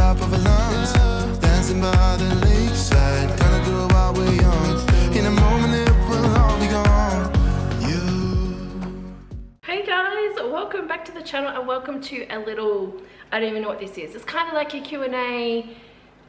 top of our lungs, dancing by the lakeside, gonna do it while we're young. In a moment it will all be gone. Hey guys, welcome back to the channel and welcome to a little, I don't even know what this is. It's kind of like a Q&A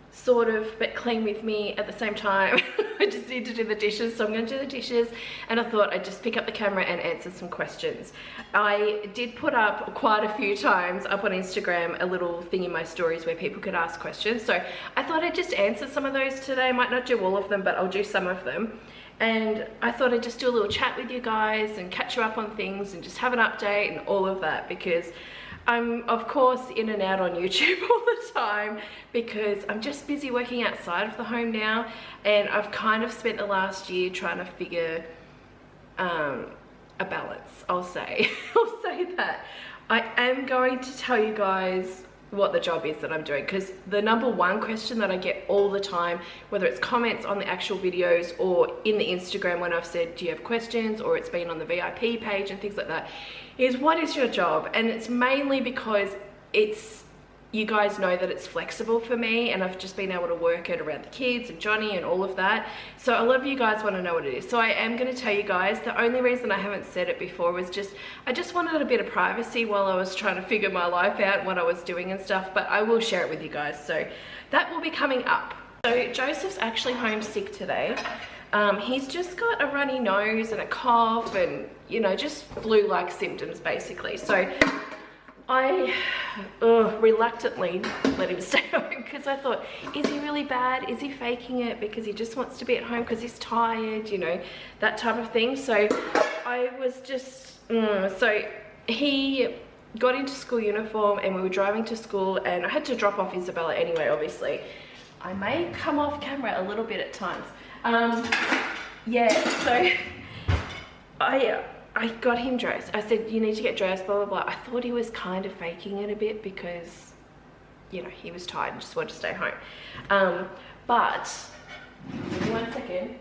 sort of, but clean with me at the same time. I just need to do the dishes, so I'm going to do the dishes, and I thought I'd just pick up the camera and answer some questions. I did put up quite a few times up on Instagram a little thing in my stories where people could ask questions, so I thought I'd just answer some of those today. I might not do all of them, but I'll do some of them. And I thought I'd just do a little chat with you guys and catch you up on things and just have an update and all of that, because I'm of course in and out on YouTube all the time because I'm just busy working outside of the home now, and I've kind of spent the last year trying to figure a balance, I'll say. I'll say that. I am going to tell you guys what the job is that I'm doing, because the number one question that I get all the time, whether it's comments on the actual videos or in the Instagram when I've said do you have questions, or it's been on the VIP page and things like that, is what is your job? And it's mainly because it's, you guys know that it's flexible for me and I've just been able to work it around the kids and Johnny and all of that. So a lot of you guys want to know what it is. So I am going to tell you guys. The only reason I haven't said it before was just, I just wanted a bit of privacy while I was trying to figure my life out and what I was doing and stuff, but I will share it with you guys. So that will be coming up. So Joseph's actually homesick today. He's just got a runny nose and a cough and, you know, just flu-like symptoms basically. So I reluctantly let him stay home because I thought, is he really bad? Is he faking it because he just wants to be at home because he's tired, you know, that type of thing. So I was just, so he got into school uniform and we were driving to school, and I had to drop off Isabella anyway, obviously. I may come off camera a little bit at times. Yeah, so I got him dressed. I said, you need to get dressed, blah, blah, blah. I thought he was kind of faking it a bit because, you know, he was tired and just wanted to stay home. But, one second.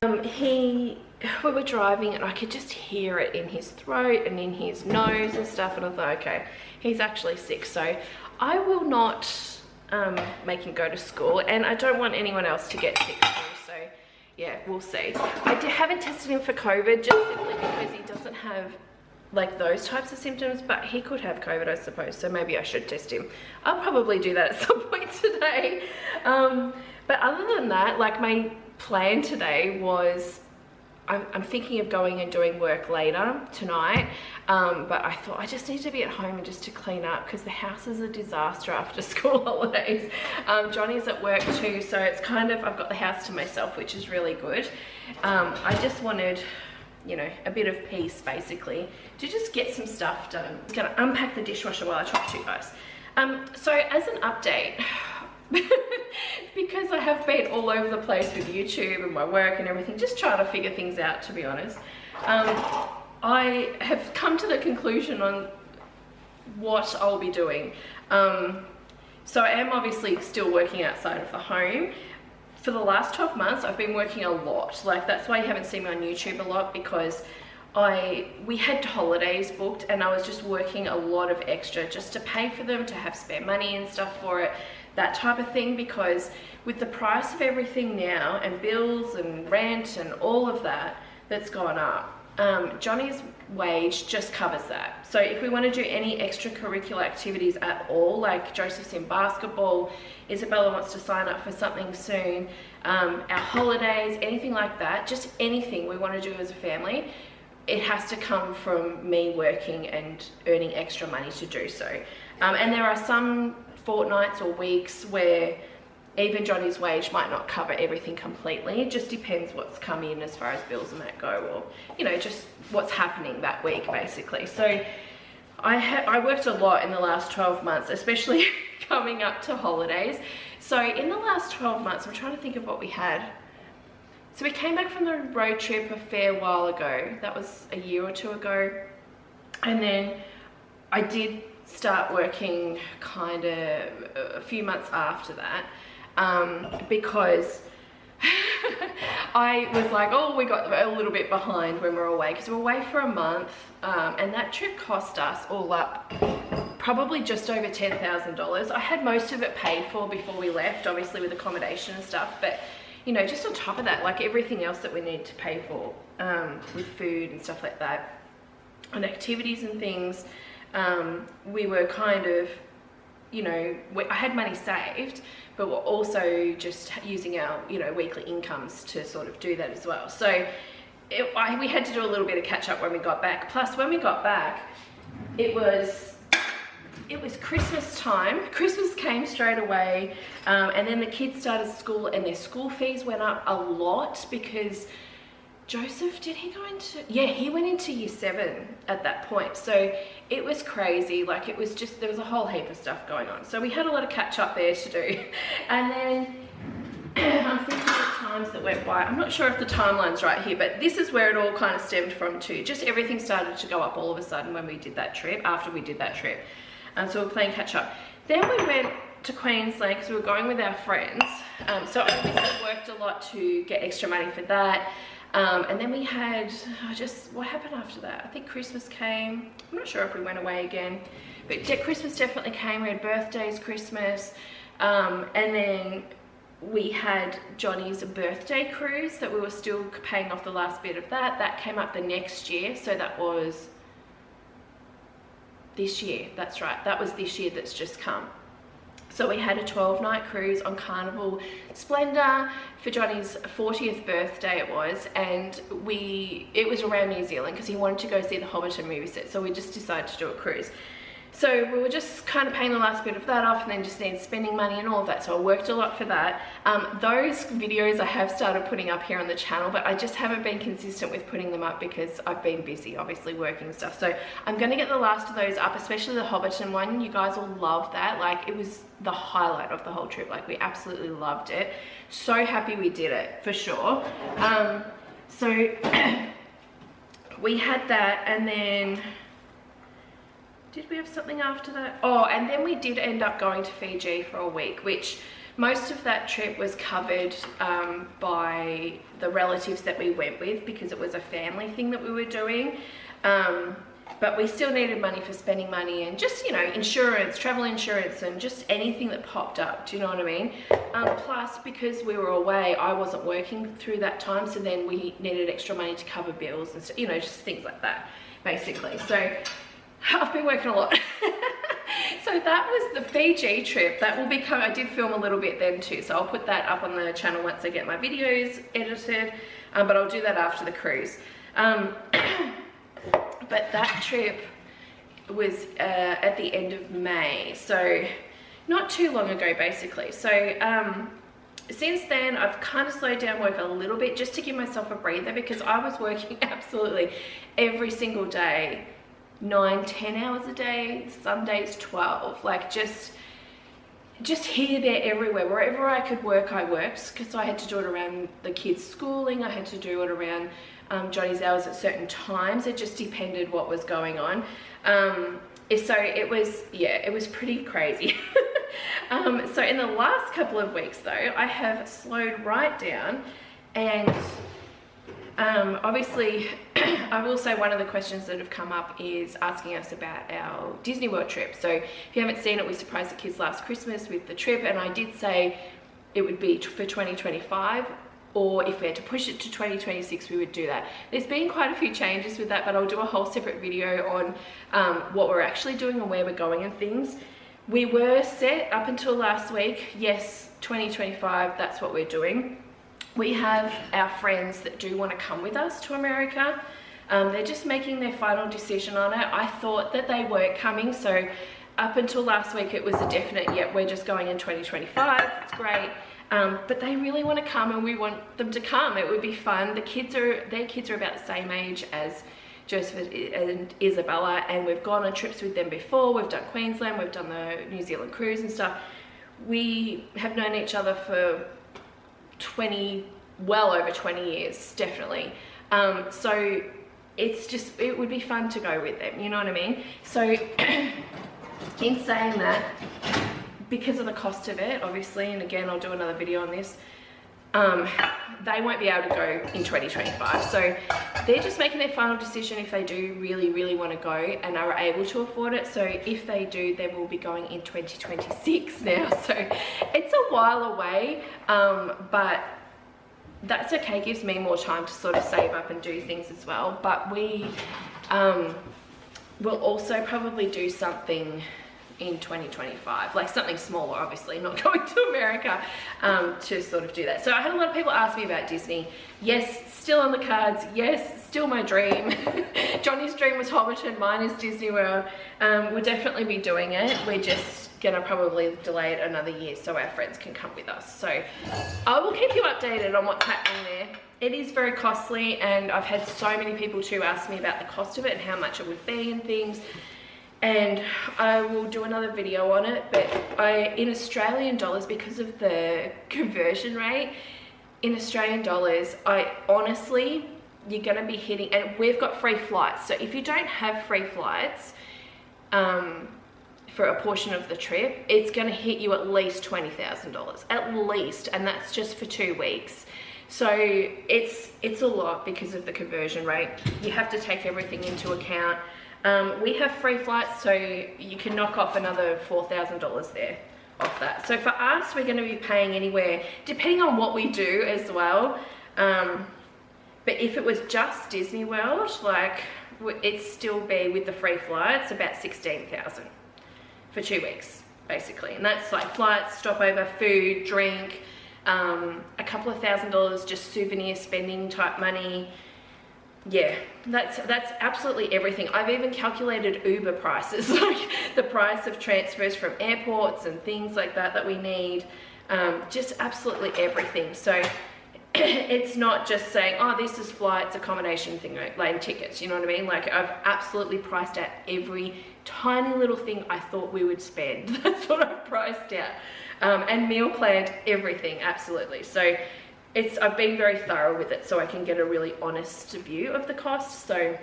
We were driving and I could just hear it in his throat and in his nose and stuff. And I thought, okay, he's actually sick. So I will not make him go to school, and I don't want anyone else to get sick too. So yeah, we'll see. I haven't tested him for COVID just simply because he doesn't have like those types of symptoms, but he could have COVID, I suppose, so maybe I should test him. I'll probably do that at some point today. But other than that, like my plan today was, I'm thinking of going and doing work later tonight, but I thought I just need to be at home and just to clean up because the house is a disaster after school holidays. Johnny's at work too, so it's kind of, I've got the house to myself, which is really good. I just wanted, you know, a bit of peace basically to just get some stuff done. I'm just gonna unpack the dishwasher while I talk to you guys. So as an update, because I have been all over the place with YouTube and my work and everything, just trying to figure things out, to be honest. I have come to the conclusion on what I'll be doing. So I am obviously still working outside of the home. For the last 12 months, I've been working a lot. Like, that's why you haven't seen me on YouTube a lot, because we had holidays booked and I was just working a lot of extra just to pay for them, to have spare money and stuff for it, that type of thing. Because with the price of everything now and bills and rent and all of that that's gone up, Johnny's wage just covers that. So if we want to do any extracurricular activities at all, like Joseph's in basketball, Isabella wants to sign up for something soon, our holidays, anything like that, just anything we want to do as a family, it has to come from me working and earning extra money to do so. And there are some fortnights or weeks where even Johnny's wage might not cover everything completely. It just depends what's come in as far as bills and that go, or, you know, just what's happening that week basically. So I worked a lot in the last 12 months, especially coming up to holidays. So in the last 12 months, I'm trying to think of what we had. So we came back from the road trip a fair while ago. That was a year or two ago. And then I did start working kind of a few months after that, because I was like, oh, we got a little bit behind when we were away, because we were away for a month, and that trip cost us all up probably just over $10,000. I had most of it paid for before we left, obviously with accommodation and stuff, but you know, just on top of that, like everything else that we need to pay for, with food and stuff like that, and activities and things, we were kind of, you know, I had money saved, but we're also just using our, you know, weekly incomes to sort of do that as well. So we had to do a little bit of catch up when we got back. Plus, when we got back, it was Christmas time. Christmas came straight away, and then the kids started school, and their school fees went up a lot because Joseph, did he go into, yeah, he went into year 7 at that point. So it was crazy. Like, it was just, there was a whole heap of stuff going on. So we had a lot of catch up there to do. And then I'm thinking of times that went by. I'm not sure if the timeline's right here, but this is where it all kind of stemmed from too. Just everything started to go up all of a sudden when we did that trip, after we did that trip. So we're playing catch up. Then we went to Queensland because we were going with our friends. So obviously worked a lot to get extra money for that. And then we had, what happened after that? I think Christmas came. I'm not sure if we went away again, but Christmas definitely came. We had birthdays, Christmas, and then we had Johnny's birthday cruise that we were still paying off the last bit of that. That came up the next year, so that was this year. That's right, that was this year that's just come. So we had a 12-night cruise on Carnival Splendor for Johnny's 40th birthday it was, and it was around New Zealand because he wanted to go see the Hobbiton movie set, so we just decided to do a cruise. So we were just kind of paying the last bit of that off, and then just needed spending money and all of that, so I worked a lot for that. Those videos I have started putting up here on the channel, but I just haven't been consistent with putting them up because I've been busy, obviously working and stuff. So I'm going to get the last of those up, especially the Hobbiton one. You guys will love that. Like, it was the highlight of the whole trip. Like, we absolutely loved it. So happy we did it, for sure. So we had that, and then did we have something after that? Oh, and then we did end up going to Fiji for a week, which most of that trip was covered by the relatives that we went with because it was a family thing that we were doing. But we still needed money for spending money and just, you know, insurance, travel insurance, and just anything that popped up. Do you know what I mean? Plus, because we were away, I wasn't working through that time, so then we needed extra money to cover bills and, you know, just things like that, basically. So I've been working a lot. So that was the Fiji trip. That will be coming. I did film a little bit then too, so I'll put that up on the channel once I get my videos edited, but I'll do that after the cruise. But that trip was at the end of May, so not too long ago basically. So since then I've kind of slowed down work a little bit just to give myself a breather, because I was working absolutely every single day, 9-10 hours a day, some days 12, like just here, there, everywhere. Wherever I could work, I worked, because I had to do it around the kids' schooling. I had to do it around Johnny's hours at certain times. It just depended what was going on. So it was, yeah, it was pretty crazy. So in the last couple of weeks though, I have slowed right down, and obviously I will say one of the questions that have come up is asking us about our Disney World trip. So if you haven't seen it, we surprised the kids last Christmas with the trip, and I did say it would be for 2025, or if we had to push it to 2026, we would do that. There's been quite a few changes with that, but I'll do a whole separate video on what we're actually doing and where we're going and things. We were set up until last week, yes, 2025, that's what we're doing. We have our friends that do want to come with us to America. They're just making their final decision on it. I thought that they weren't coming, so up until last week it was a definite, yep, we're just going in 2025, it's great. But they really want to come, and we want them to come. It would be fun. Their kids are about the same age as Joseph and Isabella, and we've gone on trips with them before. We've done Queensland, we've done the New Zealand cruise and stuff. We have known each other for well over 20 years, definitely. So it would be fun to go with them, you know what I mean? So in saying that, because of the cost of it, obviously, and again, I'll do another video on this, they won't be able to go in 2025. So they're just making their final decision if they do really want to go and are able to afford it. So if they do, they will be going in 2026 now. So it's a while away, but that's okay. It gives me more time to sort of save up and do things as well. But we will also probably do something in 2025, like something smaller, obviously not going to America, to sort of do that. So I had a lot of people ask me about Disney. Yes, still on the cards. Yes, still my dream. Johnny's dream was Hobbiton, mine is Disney World. We'll definitely be doing it. We're just gonna probably delay it another year so our friends can come with us. So I will keep you updated on what's happening there. It is very costly, and I've had so many people too ask me about the cost of it and how much it would be and things. And I will do another video on it, but in Australian dollars, because of the conversion rate, in Australian dollars, I honestly, you're gonna be hitting, and we've got free flights. So if you don't have free flights for a portion of the trip, it's gonna hit you at least $20,000, at least, and that's just for 2 weeks. So it's a lot because of the conversion rate. You have to take everything into account. We have free flights, so you can knock off another $4,000 there off that. So for us, we're going to be paying anywhere, depending on what we do as well. But if it was just Disney World, like, it'd still be, with the free flights, about $16,000 for 2 weeks, basically. And that's like flights, stopover, food, drink, a couple of $1,000 just souvenir spending type money. Yeah, that's absolutely everything. I've even calculated Uber prices, like the price of transfers from airports and things like that we need, just absolutely everything. So it's not just saying, oh, this is flights, accommodation, thing, like tickets, you know what I mean? Like, I've absolutely priced out every tiny little thing I thought we would spend. That's what I've priced out, and meal planned everything, absolutely. So I've been very thorough with it so I can get a really honest view of the cost. So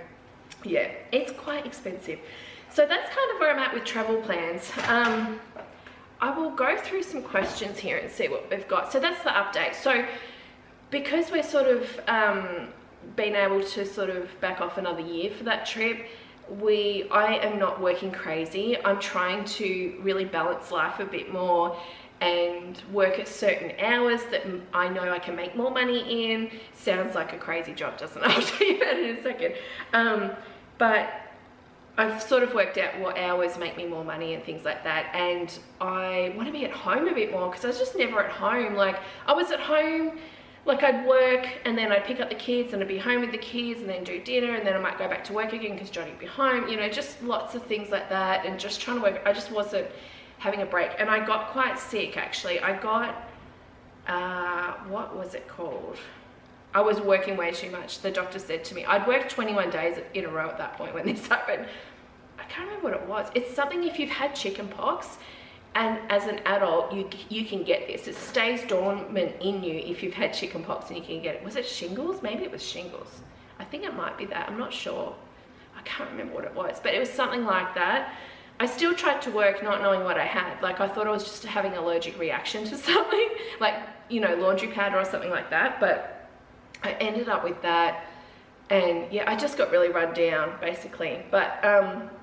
yeah, it's quite expensive. So that's kind of where I'm at with travel plans. I will go through some questions here and see what we've got. So that's the update. So because we're sort of been able to sort of back off another year for that trip, I am not working crazy. I'm trying to really balance life a bit more and work at certain hours that I know I can make more money in. Sounds like a crazy job, doesn't it? I'll tell you about it in a second. But I've sort of worked out what hours make me more money and things like that, and I want to be at home a bit more because I was just never at home. Like, I was at home, like I'd work and then I'd pick up the kids and I'd be home with the kids and then do dinner and then I might go back to work again because Johnny would be home, you know, just lots of things like that, and just trying to work. I just wasn't having a break, and I got quite sick actually. I got what was it called? I was working way too much. The doctor said to me, I'd worked 21 days in a row at that point when this happened. I can't remember what it was. It's something, if you've had chicken pox and as an adult you can get this. It stays dormant in you if you've had chicken pox and you can get it. Was it shingles? Maybe it was shingles. I think it might be that. I'm not sure. I can't remember what it was, but it was something like that. I still tried to work not knowing what I had. Like, I thought I was just having an allergic reaction to something, like, you know, laundry powder or something like that, but I ended up with that, and yeah, I just got really run down basically. But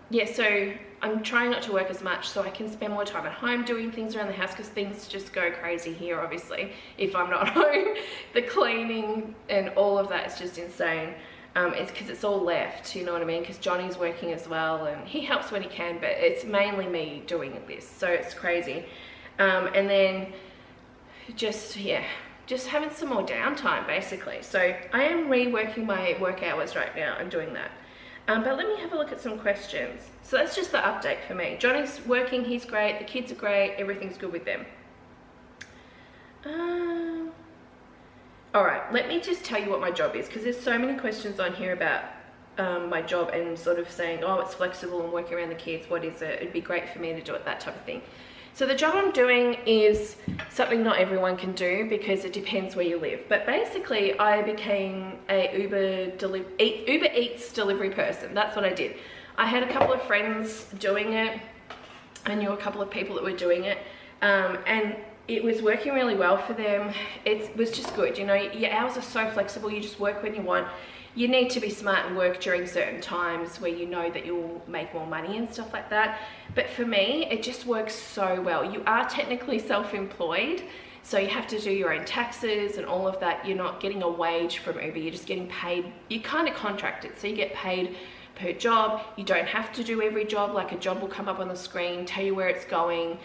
yeah, so I'm trying not to work as much so I can spend more time at home doing things around the house, because things just go crazy here obviously if I'm not home. The cleaning and all of that is just insane. It's because it's all left, you know what I mean, because Johnny's working as well and he helps when he can, but it's mainly me doing this, so it's crazy. And then just, yeah, just having some more downtime basically. So I am reworking my work hours right now. I'm doing that. But let me have a look at some questions. So that's just the update for me. Johnny's working, he's great, the kids are great, everything's good with them. All right, let me just tell you what my job is, because there's so many questions on here about my job and sort of saying, oh, it's flexible and working around the kids, what is it? It'd be great for me to do it, that type of thing. So the job I'm doing is something not everyone can do because it depends where you live. But basically, I became a Uber Eats delivery person. That's what I did. I had a couple of friends doing it. I knew a couple of people that were doing it. And it was working really well for them. It was just good, you know. Your hours are so flexible, you just work when you want. You need to be smart and work during certain times where you know that you'll make more money and stuff like that. But for me, it just works so well. You are technically self-employed, so you have to do your own taxes and all of that. You're not getting a wage from Uber, you're just getting paid. You kind of contract it, so you get paid per job. You don't have to do every job. Like, a job will come up on the screen, tell you where it's going,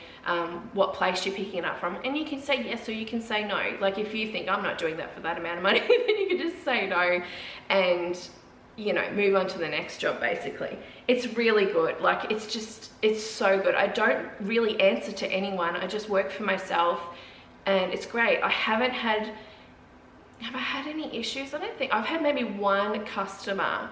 what place you're picking it up from, and you can say yes or you can say no. Like, if you think I'm not doing that for that amount of money, then you can just say no and, you know, move on to the next job. Basically, it's really good. Like, it's so good. I don't really answer to anyone, I just work for myself, and it's great. Have I had any issues? I don't think. I've had maybe one customer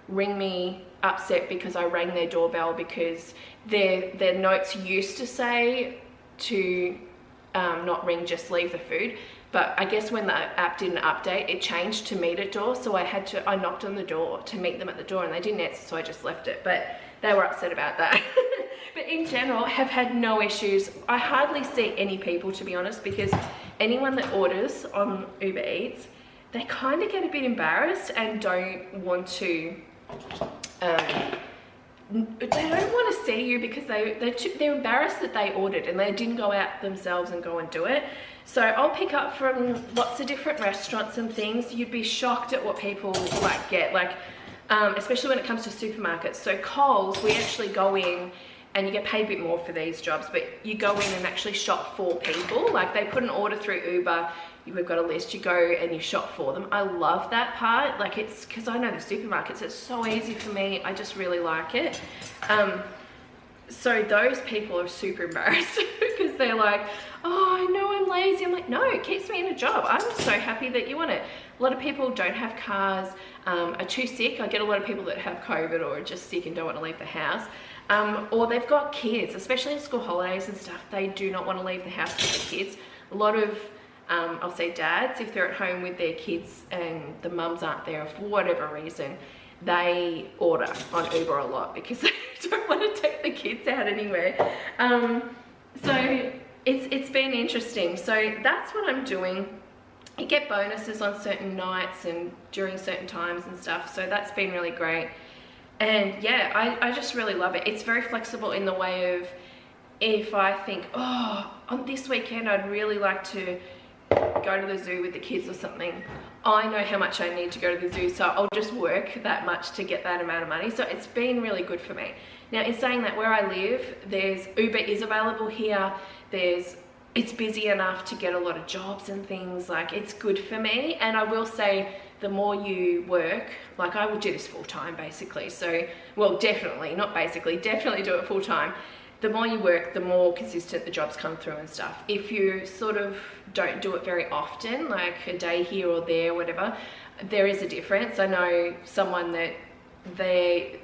ring me upset because I rang their doorbell, because their notes used to say to not ring, just leave the food. But I guess when the app didn't update, it changed to meet at door. So I knocked on the door to meet them at the door, and they didn't answer, so I just left it. But they were upset about that. But in general, have had no issues. I hardly see any people, to be honest, because anyone that orders on Uber Eats, they kind of get a bit embarrassed and don't want to they don't want to see you, because they're embarrassed that they ordered and they didn't go out themselves and go and do it. So I'll pick up from lots of different restaurants and things. You'd be shocked at what people like get, like especially when it comes to supermarkets. So Coles, we actually go in, and you get paid a bit more for these jobs, but you go in and actually shop for people. Like, they put an order through Uber, we've got a list, you go and you shop for them. I love that part. Like, it's because I know the supermarkets, it's so easy for me. I just really like it. So those people are super embarrassed because they're like, oh, I know I'm lazy. I'm like, no, it keeps me in a job. I'm so happy that you want it. A lot of people don't have cars, are too sick. I get a lot of people that have COVID or are just sick and don't want to leave the house. Or they've got kids, especially in school holidays and stuff. They do not want to leave the house with the kids. A lot of, I'll say dads, if they're at home with their kids and the mums aren't there for whatever reason, they order on Uber a lot because they don't want to take the kids out anywhere. So it's been interesting. So that's what I'm doing. You get bonuses on certain nights and during certain times and stuff. So that's been really great. And yeah, I just really love it. It's very flexible in the way of, if I think, oh, on this weekend I'd really like to go to the zoo with the kids or something, I know how much I need to go to the zoo, so I'll just work that much to get that amount of money. So it's been really good for me. Now, in saying that, where I live, Uber is available here. It's busy enough to get a lot of jobs and things. Like, it's good for me. And I will say, the more you work, like, I would do this full time basically. So, well, definitely, not basically, definitely do it full time. The more you work, the more consistent the jobs come through and stuff. If you sort of don't do it very often, like a day here or there, whatever, there is a difference. I know someone that they,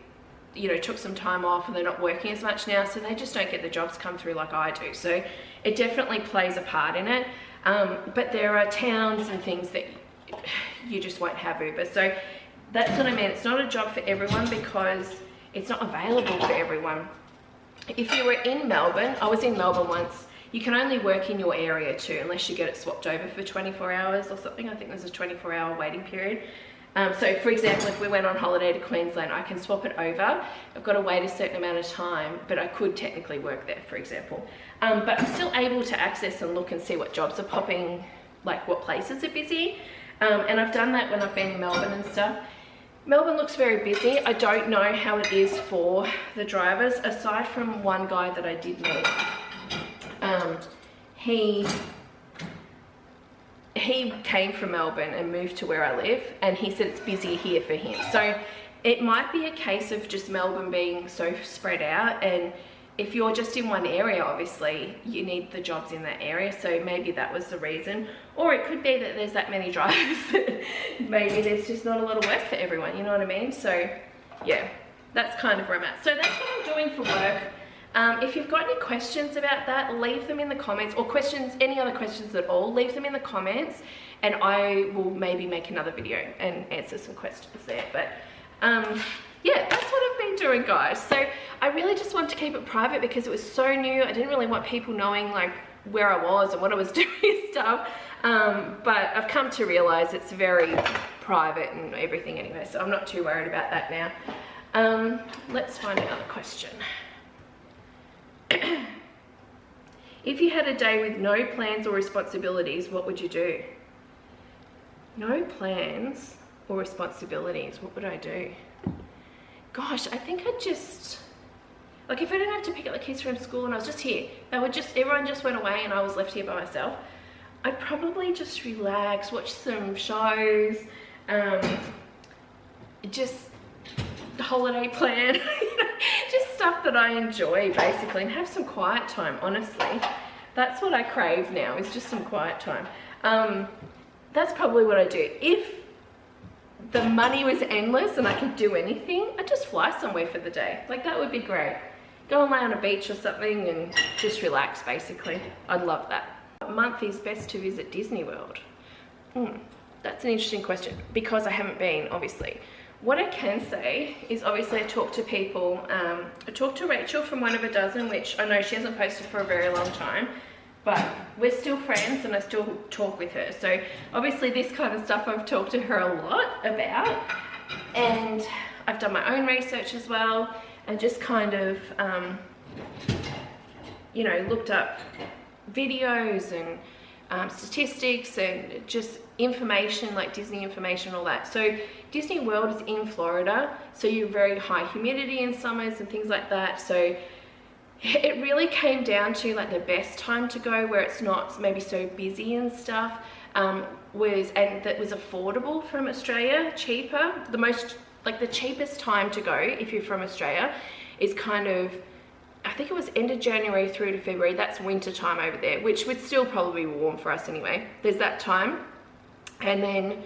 you know, took some time off and they're not working as much now, so they just don't get the jobs come through like I do. So it definitely plays a part in it. But there are towns and things that you just won't have Uber. So that's what I mean. It's not a job for everyone because it's not available for everyone. If you were in Melbourne, I was in Melbourne once, you can only work in your area too, unless you get it swapped over for 24 hours or something. I think there's a 24-hour waiting period. So for example, if we went on holiday to Queensland, I can swap it over. I've got to wait a certain amount of time, but I could technically work there, for example. But I'm still able to access and look and see what jobs are popping, like what places are busy. And I've done that when I've been in Melbourne and stuff. Melbourne looks very busy. I don't know how it is for the drivers, aside from one guy that I did meet. He came from Melbourne and moved to where I live, and he said it's busy here for him. So it might be a case of just Melbourne being so spread out, and if you're just in one area, obviously you need the jobs in that area, so maybe that was the reason. Or it could be that there's that many drivers that maybe there's just not a lot of work for everyone, you know what I mean? So yeah, that's kind of where I'm at. So that's what I'm doing for work. If you've got any questions about that, leave them in the comments, or questions, any other questions at all, leave them in the comments, and I will maybe make another video and answer some questions there. But yeah, that's what I've been doing, guys. So I really just wanted to keep it private because it was so new. I didn't really want people knowing like where I was and what I was doing and stuff. But I've come to realize it's very private and everything anyway, so I'm not too worried about that now. Let's find another question. If you had a day with no plans or responsibilities, what would you do? No plans or responsibilities, what would I do? Gosh, I think I'd just, like if I didn't have to pick up the kids from school and I was just here, everyone just went away and I was left here by myself, I'd probably just relax, watch some shows, just the holiday plan, just stuff that I enjoy basically, and have some quiet time, honestly. That's what I crave now, is just some quiet time. That's probably what I do. If the money was endless and I could do anything, I'd just fly somewhere for the day. Like that would be great. Go and lay on a beach or something and just relax basically. I'd love that. What month is best to visit Disney World? That's an interesting question because I haven't been, obviously. What I can say is obviously I talk to people. I talked to Rachel from One of a Dozen, which I know she hasn't posted for a very long time, but we're still friends and I still talk with her. So obviously this kind of stuff I've talked to her a lot about, and I've done my own research as well, and just kind of, you know, looked up videos and statistics and just information, like Disney information, all that. So Disney World is in Florida, so you're very high humidity in summers and things like that. So it really came down to like the best time to go where it's not maybe so busy and stuff, and that was affordable from Australia, cheaper. The cheapest time to go if you're from Australia is kind of, I think it was end of January through to February. That's winter time over there, which would still probably be warm for us anyway. There's that time. And then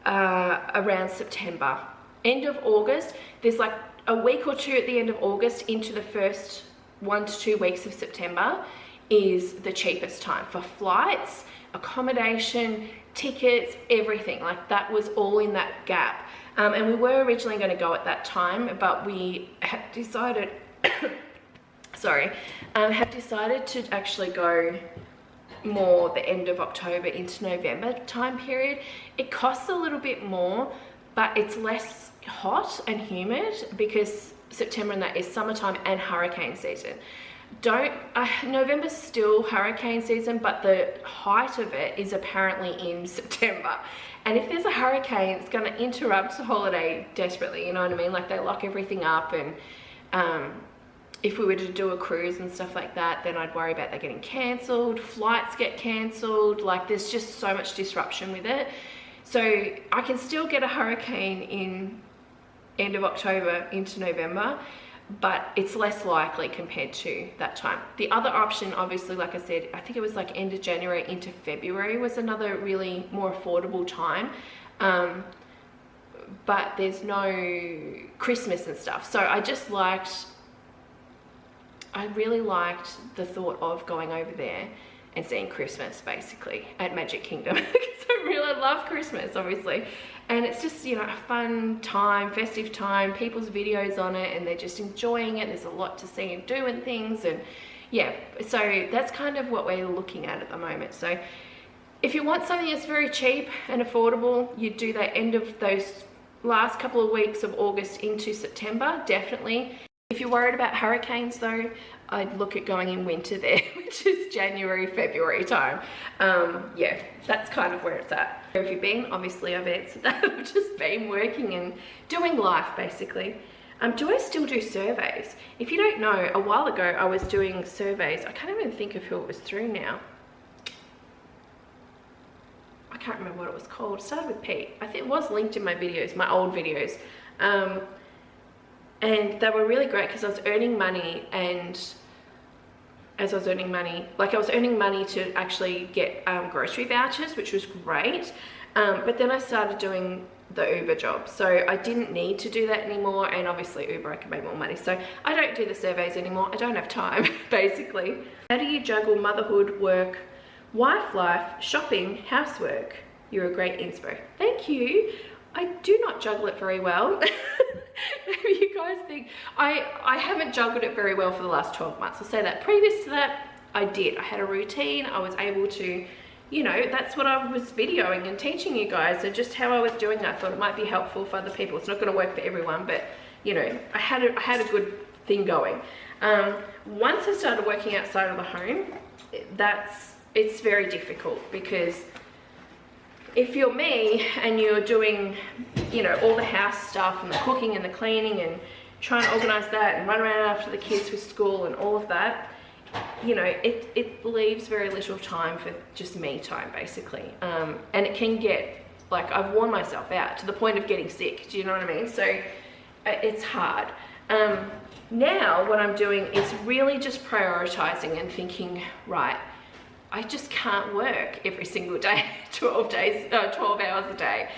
around September. End of August, there's like a week or two at the end of August into the first 1 to 2 weeks of September is the cheapest time for flights, accommodation, tickets, everything. Like that was all in that gap. And we were originally going to go at that time, but we have decided have decided to actually go more the end of October into November time period. It costs a little bit more, but it's less hot and humid because September and that is summertime and hurricane season. November's still hurricane season, but the height of it is apparently in September. And if there's a hurricane, it's going to interrupt the holiday desperately, you know what I mean? Like they lock everything up, and if we were to do a cruise and stuff like that, then I'd worry about that getting cancelled, flights get cancelled, like there's just so much disruption with it. So I can still get a hurricane in end of October into November, but it's less likely compared to that time. The other option, obviously, like I said, I think it was like end of January into February was another really more affordable time. But there's no Christmas and stuff. So I really liked the thought of going over there and seeing Christmas basically at Magic Kingdom because I really love Christmas, obviously, and it's just, you know, a fun time, festive time, people's videos on it and they're just enjoying it. There's a lot to see and do and things, and yeah, so that's kind of what we're looking at the moment. So if you want something that's very cheap and affordable, you do that end of those last couple of weeks of August into September, definitely. If you're worried about hurricanes though, I'd look at going in winter there, which is January, February time. Yeah, that's kind of where it's at. Where have you been? Obviously I've answered that. I've just been working and doing life basically. Do I still do surveys? If you don't know, a while ago I was doing surveys. I can't even think of who it was through now. I can't remember what it was called. It started with P. I think it was linked in my videos, my old videos. And they were really great because I was earning money, and as I was earning money, like I was earning money to actually get grocery vouchers, which was great. But then I started doing the Uber job, so I didn't need to do that anymore, and obviously Uber I can make more money, so I don't do the surveys anymore. I don't have time basically. How do you juggle motherhood, work, wife life, shopping, housework? You're a great inspo. Thank you. I do not juggle it very well. You guys think I haven't juggled it very well for the last 12 months. I'll say that. Previous to that, I did. I had a routine. I was able to, you know, that's what I was videoing and teaching you guys. So just how I was doing that, I thought it might be helpful for other people. It's not going to work for everyone, but you know, I had a good thing going. Once I started working outside of the home, it's very difficult, because if you're me and you're doing, you know, all the house stuff and the cooking and the cleaning and trying to organize that and run around after the kids with school and all of that, you know, it leaves very little time for just me time, basically. And it can get, like, I've worn myself out to the point of getting sick. Do you know what I mean? So it's hard. Now what I'm doing is really just prioritizing and thinking, right, I just can't work every single day, 12 hours a day.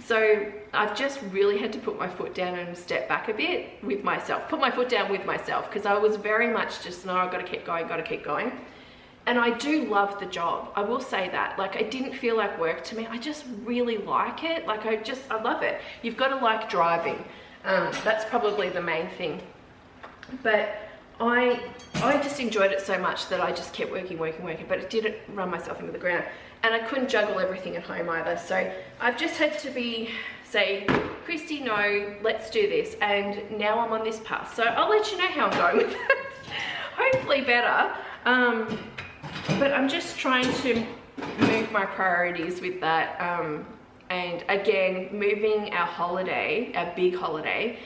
So I've just really had to put my foot down and step back a bit with myself, put my foot down with myself, because I was very much just, no, I've got to keep going, got to keep going. And I do love the job. I will say that. Like, it didn't feel like work to me. I just really like it. Like, I love it. You've got to like driving. That's probably the main thing. But I just enjoyed it so much that I just kept working, but it didn't run myself into the ground. And I couldn't juggle everything at home either. So I've just had to say, Christy, no, let's do this. And now I'm on this path. So I'll let you know how I'm going with that. Hopefully better. But I'm just trying to move my priorities with that. And again, moving our holiday, our big holiday,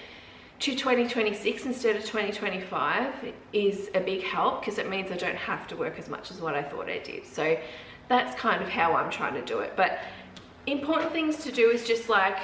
to 2026 instead of 2025 is a big help, because it means I don't have to work as much as what I thought I did. So that's kind of how I'm trying to do it. But important things to do is just like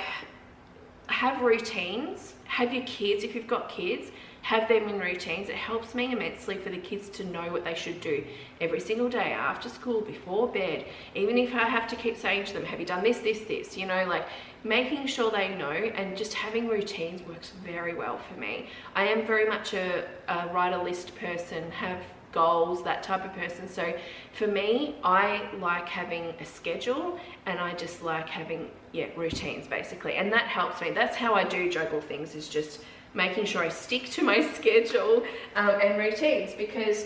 have routines, have your kids, if you've got kids, have them in routines. It helps me immensely for the kids to know what they should do every single day, after school, before bed. Even if I have to keep saying to them, have you done this, you know, like making sure they know, and just having routines works very well for me. I am very much a write a list person, have goals, that type of person. So for me, I like having a schedule, and I just like having, routines basically. And that helps me. That's how I do juggle things, is just making sure I stick to my schedule and routines, because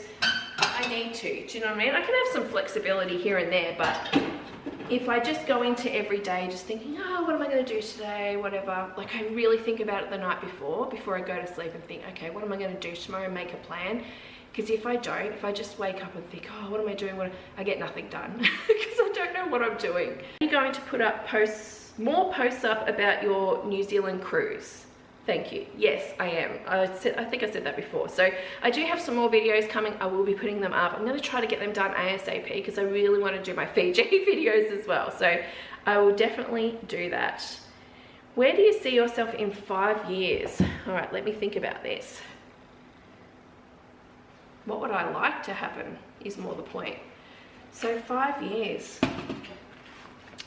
I need to. Do you know what I mean? I can have some flexibility here and there, but if I just go into every day just thinking, oh, what am I going to do today, whatever, like I really think about it the night before I go to sleep and think, okay, what am I going to do tomorrow, and make a plan. Because if I don't, if I just wake up and think, oh, what am I doing, I get nothing done, because I don't know what I'm doing. Are you going to put up more posts up about your New Zealand cruise? Thank you. Yes, I am. I think I said that before. So I do have some more videos coming. I will be putting them up. I'm going to try to get them done ASAP, because I really want to do my Fiji videos as well. So I will definitely do that. Where do you see yourself in 5 years? All right, let me think about this. What would I like to happen is more the point. So 5 years.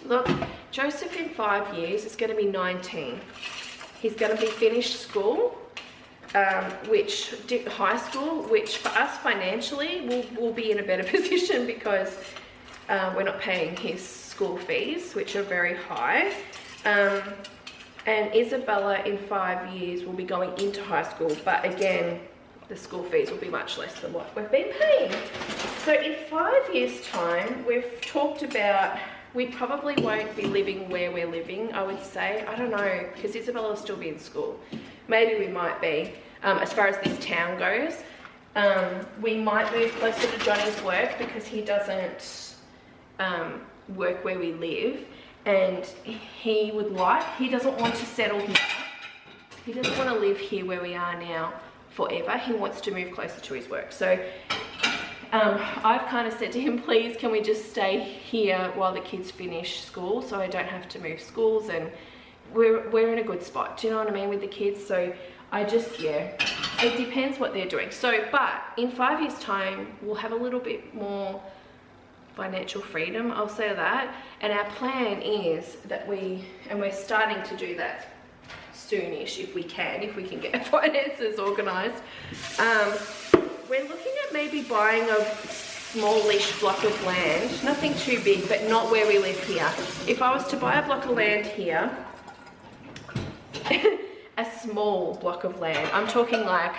Look, Joseph in 5 years is going to be 19. He's going to be finished school, high school, which for us financially will be in a better position, because we're not paying his school fees, which are very high. And Isabella in 5 years will be going into high school, but again, the school fees will be much less than what we've been paying. So in 5 years' time, we've talked about, we probably won't be living where we're living, I would say. I don't know, because Isabella will still be in school. Maybe we might be, as far as this town goes. We might move closer to Johnny's work, because he doesn't work where we live, and he doesn't want to settle here. He doesn't want to live here where we are now forever. He wants to move closer to his work. So I've kind of said to him, please, can we just stay here while the kids finish school, so I don't have to move schools, and we're in a good spot, do you know what I mean, with the kids. So I just, it depends what they're doing. So, but in 5 years' time, we'll have a little bit more financial freedom, I'll say that. And our plan is that we're starting to do that soonish, if we can get our finances organised. We're looking at maybe buying a smallish block of land, nothing too big, but not where we live here. If I was to buy a block of land here, a small block of land, I'm talking like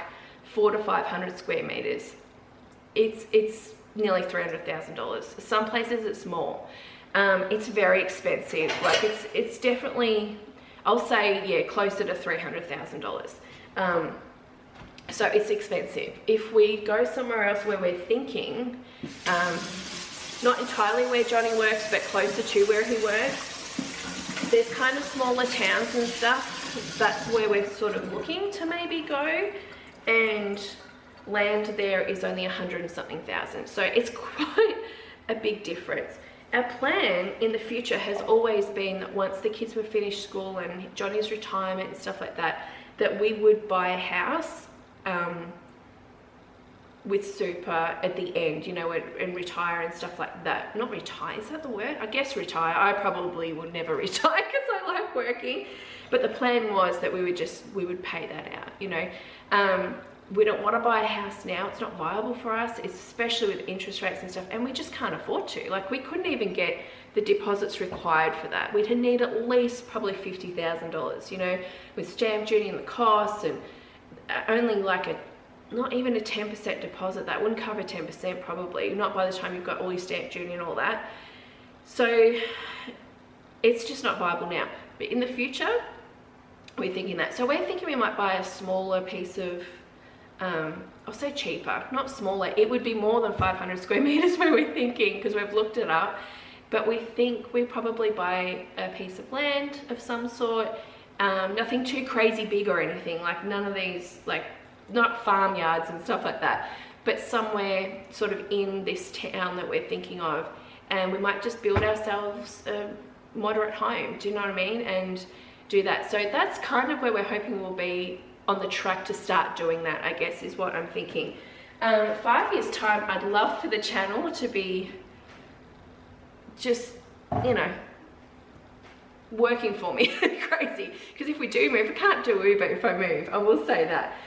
400 to 500 square meters, it's nearly $300,000. Some places it's more. It's very expensive. Like it's definitely, I'll say, yeah, closer to $300,000. So it's expensive. If we go somewhere else where we're thinking, not entirely where Johnny works, but closer to where he works, there's kind of smaller towns and stuff. That's where we're sort of looking to maybe go, and land there is only 100 and something thousand. So it's quite a big difference. Our plan in the future has always been that once the kids were finished school and Johnny's retirement and stuff like that, that we would buy a house with super at the end, you know, and retire and stuff like that. Not retire, is that the word? I guess retire. I probably would never retire because I like working. But the plan was that we would pay that out, you know. We don't want to buy a house now. It's not viable for us, especially with interest rates and stuff, and we just can't afford to. Like, we couldn't even get the deposits required for that. We'd need at least probably $50,000, you know, with stamp duty and the costs, and only like not even a 10% deposit. That wouldn't cover 10% probably, not by the time you've got all your stamp duty and all that. So it's just not viable now. But in the future, we're thinking that. So we're thinking we might buy a smaller piece of, I'll say cheaper, not smaller. It would be more than 500 square meters where we're thinking, because we've looked it up. But we think we probably buy a piece of land of some sort. Nothing too crazy big or anything, like none of these, like not farmyards and stuff like that, but somewhere sort of in this town that we're thinking of, and we might just build ourselves a moderate home, do you know what I mean, and do that. So that's kind of where we're hoping we'll be on the track to start doing that, I guess, is what I'm thinking. 5 years time, I'd love for the channel to be just, you know, working for me. Crazy, because if we do move, I can't do Uber if I move, I will say that.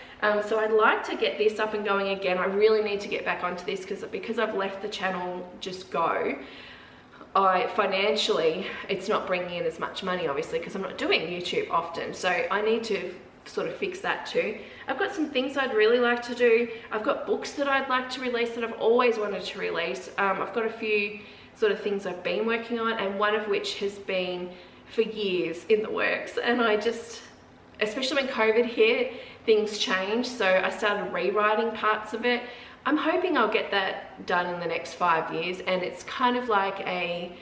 So I'd like to get this up and going again. I really need to get back onto this because I've let the channel just go. Financially, it's not bringing in as much money, obviously, because I'm not doing YouTube often. So I need to sort of fix that too. I've got some things I'd really like to do. I've got books that I'd like to release that I've always wanted to release. I've got a few sort of things I've been working on, and one of which has been for years in the works, and I just, especially when COVID hit, things changed, so I started rewriting parts of it. I'm hoping I'll get that done in the next 5 years, and it's kind of like a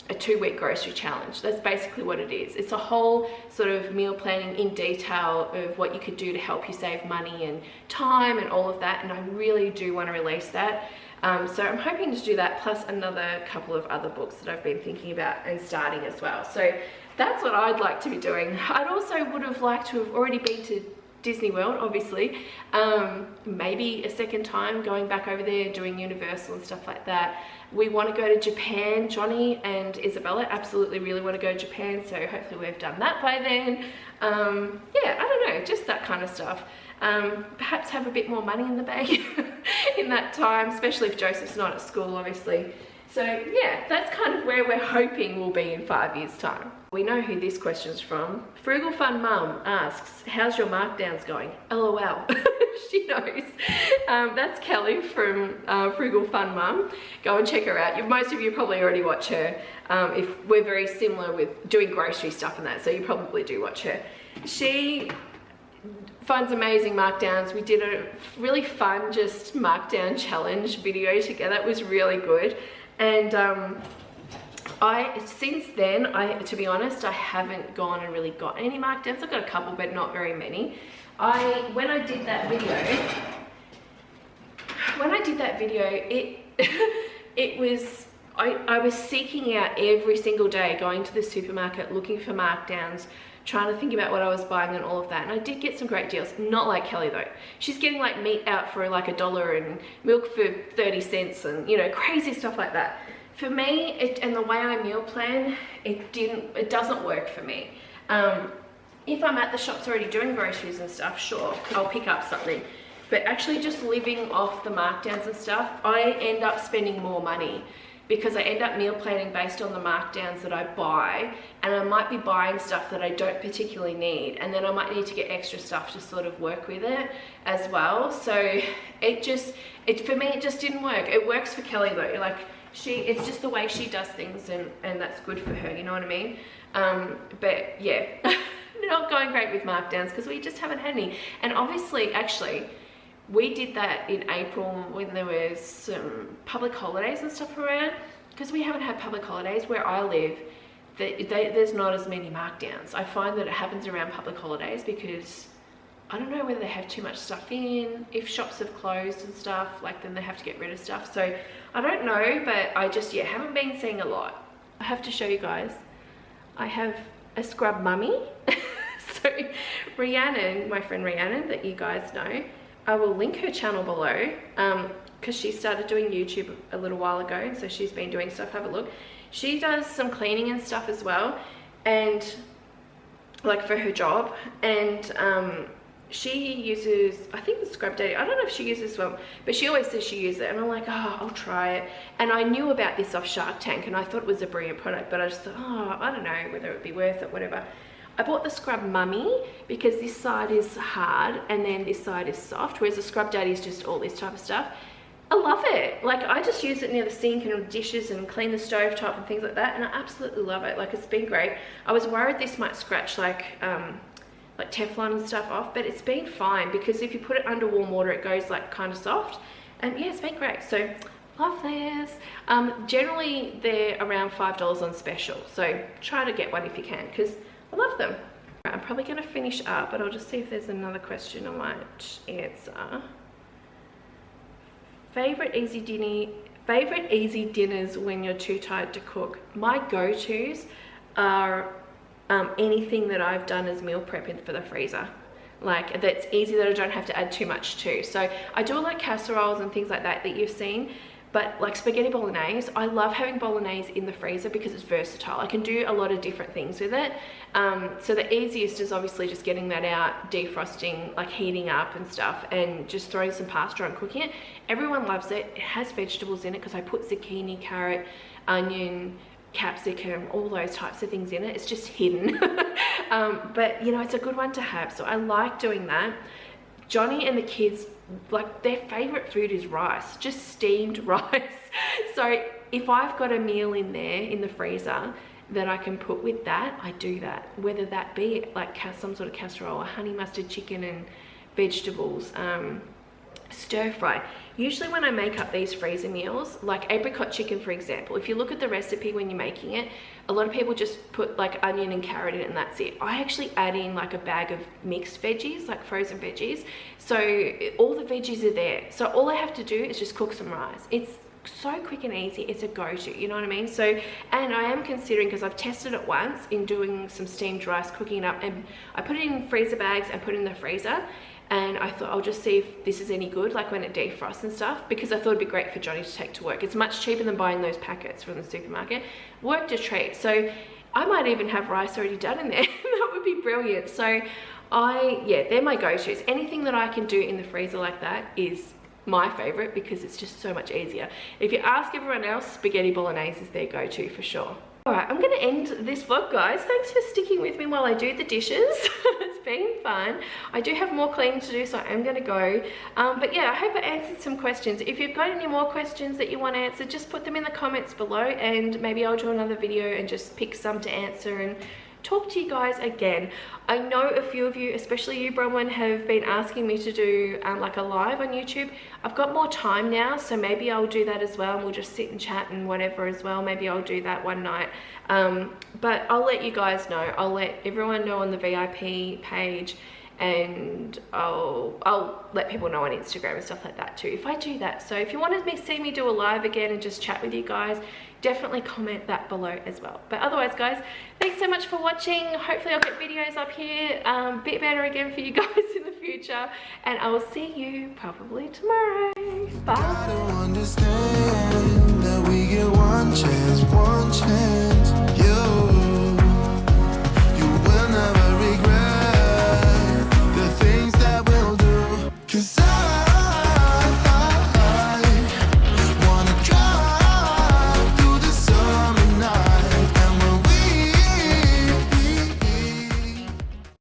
2-week grocery challenge. That's basically what it is. It's a whole sort of meal planning in detail of what you could do to help you save money and time and all of that, and I really do want to release that. So I'm hoping to do that, plus another couple of other books that I've been thinking about and starting as well. So that's what I'd like to be doing. I'd also would have liked to have already been to Disney World, obviously. Maybe a second time going back over there, doing Universal and stuff like that. We want to go to Japan. Johnny and Isabella absolutely really want to go to Japan, so hopefully we've done that by then. Yeah, I don't know, just that kind of stuff. Perhaps have a bit more money in the bank in that time, especially if Joseph's not at school, obviously. So yeah, that's kind of where we're hoping we'll be in 5 years' time. We know who this question's from. Frugal Fun Mum asks, how's your markdowns going? LOL. She knows. That's Kelly from Frugal Fun Mum. Go and check her out. Most of you probably already watch her. If we're very similar with doing grocery stuff and that, so you probably do watch her. She finds amazing markdowns. We did a really fun just markdown challenge video together. It was really good. And since then, to be honest, I haven't gone and really got any markdowns. I've got a couple, but not very many. When I did that video, it was, I was seeking out every single day, going to the supermarket, looking for markdowns, trying to think about what I was buying and all of that. And I did get some great deals. Not like Kelly though. She's getting like meat out for like $1 and milk for 30 cents and, you know, crazy stuff like that. For me, and the way I meal plan, it doesn't work for me. If I'm at the shops already doing groceries and stuff, sure, I'll pick up something. But actually just living off the markdowns and stuff, I end up spending more money. because I end up meal planning based on the markdowns that I buy, and I might be buying stuff that I don't particularly need, and then I might need to get extra stuff to sort of work with it as well. So for me it just didn't work. It works for Kelly though, like it's just the way she does things, and that's good for her, you know what I mean? But yeah, not going great with markdowns because we just haven't had any. And obviously, actually, we did that in April when there was some public holidays and stuff around, because we haven't had public holidays where I live. There's not as many markdowns. I find that it happens around public holidays because I don't know whether they have too much stuff in. If shops have closed and stuff, like, then they have to get rid of stuff. So I don't know, but I just, yeah, haven't been seeing a lot. I have to show you guys. I have a scrub mummy. So Rhiannon, my friend Rhiannon, that you guys know, I will link her channel below, because she started doing YouTube a little while ago, so she's been doing stuff. Have a look. She does some cleaning and stuff as well, and like for her job, and she uses, I think, the Scrub Daddy. I don't know if she uses this one, but she always says she uses it, and I'm like, oh, I'll try it. And I knew about this off Shark Tank, and I thought it was a brilliant product, but I just thought, oh, I don't know whether it would be worth it, whatever. I bought the Scrub Mummy because this side is hard and then this side is soft, whereas the Scrub Daddy is just all this type of stuff. I love it. Like, I just use it near the sink and dishes and clean the stove top and things like that, and I absolutely love it. Like, it's been great. I was worried this might scratch like Teflon and stuff off, but it's been fine because if you put it under warm water, it goes like kind of soft, and yeah, it's been great. So love this. Generally they're around $5 on special, so try to get one if you can because I love them. I'm probably going to finish up, but I'll just see if there's another question I might answer. Favorite easy dinners when you're too tired to cook? My go-tos are anything that I've done as meal prepping for the freezer. Like, that's easy, that I don't have to add too much to. So I do like casseroles and things like that you've seen. But like spaghetti bolognese, I love having bolognese in the freezer because it's versatile. I can do a lot of different things with it. So the easiest is obviously just getting that out, defrosting, like heating up and stuff, and just throwing some pasta on, cooking it. Everyone loves it. It has vegetables in it because I put zucchini, carrot, onion, capsicum, all those types of things in it. It's just hidden. But you know, it's a good one to have. So I like doing that. Johnny and the kids, like, their favorite food is rice, just steamed rice. So if I've got a meal in there in the freezer that I can put with that, I do that, whether that be like some sort of casserole or honey mustard chicken and vegetables, stir fry. Usually when I make up these freezer meals, like apricot chicken for example, if you look at the recipe when you're making it, a lot of people just put like onion and carrot in it and that's it. I actually add in like a bag of mixed veggies, like frozen veggies, so all the veggies are there. So all I have to do is just cook some rice. It's so quick and easy. It's a go-to, you know what I mean? So, and I am considering, because I've tested it once in doing some steamed rice, cooking it up, and I put it in freezer bags and put it in the freezer, and I thought I'll just see if this is any good, like when it defrosts and stuff, because I thought it'd be great for Johnny to take to work. It's much cheaper than buying those packets from the supermarket. Worked a treat. So I might even have rice already done in there. That would be brilliant. So yeah, they're my go-tos. Anything that I can do in the freezer like that is my favorite because it's just so much easier. If you ask everyone else, spaghetti bolognese is their go-to for sure. Alright, I'm going to end this vlog, guys. Thanks for sticking with me while I do the dishes. It's been fun. I do have more cleaning to do, so I am going to go. But yeah, I hope I answered some questions. If you've got any more questions that you want answered, just put them in the comments below, and maybe I'll do another video and just pick some to answer and talk to you guys again. I know a few of you, especially you Bronwyn, have been asking me to do like a live on YouTube. I've got more time now, so maybe I'll do that as well, and we'll just sit and chat and whatever as well. Maybe I'll do that one night. But I'll let you guys know. I'll let everyone know on the VIP page, and I'll let people know on Instagram and stuff like that too if I do that. So if you wanted to see me do a live again and just chat with you guys, definitely comment that below as well. But otherwise, guys, thanks so much for watching. Hopefully I'll get videos up here a bit better again for you guys in the future, and I will see you probably tomorrow. Bye. I don't understand that we get one chance